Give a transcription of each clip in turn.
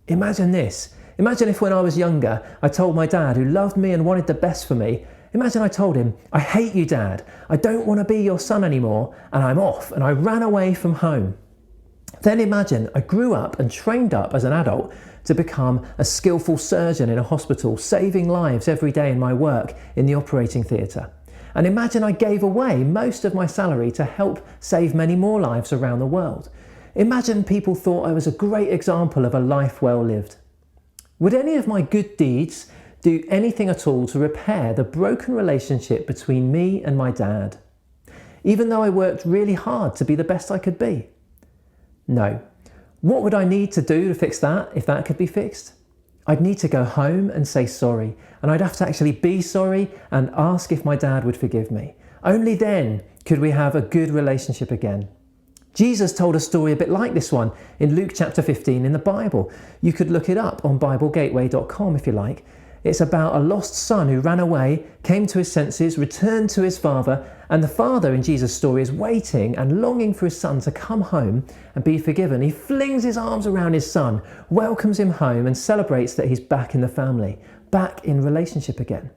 Imagine this. Imagine if when I was younger, I told my dad, who loved me and wanted the best for me, imagine I told him, I hate you, Dad. I don't want to be your son anymore, and I'm off, and I ran away from home. Then imagine I grew up and trained up as an adult to become a skillful surgeon in a hospital, saving lives every day in my work in the operating theatre. And imagine I gave away most of my salary to help save many more lives around the world. Imagine people thought I was a great example of a life well lived. Would any of my good deeds do anything at all to repair the broken relationship between me and my dad, even though I worked really hard to be the best I could be? No. What would I need to do to fix that, if that could be fixed? I'd need to go home and say sorry, and I'd have to actually be sorry and ask if my dad would forgive me. Only then could we have a good relationship again. Jesus told a story a bit like this one in Luke chapter 15 in the Bible. You could look it up on BibleGateway.com if you like. It's about a lost son who ran away, came to his senses, returned to his father, and the father in Jesus' story is waiting and longing for his son to come home and be forgiven. He flings his arms around his son, welcomes him home, and celebrates that he's back in the family, back in relationship again.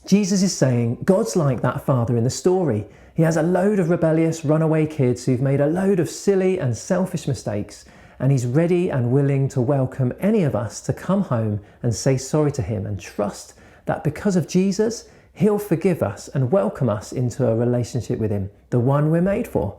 Jesus is saying God's like that father in the story. He has a load of rebellious runaway kids who've made a load of silly and selfish mistakes, and he's ready and willing to welcome any of us to come home and say sorry to him and trust that because of Jesus, he'll forgive us and welcome us into a relationship with him, the one we're made for.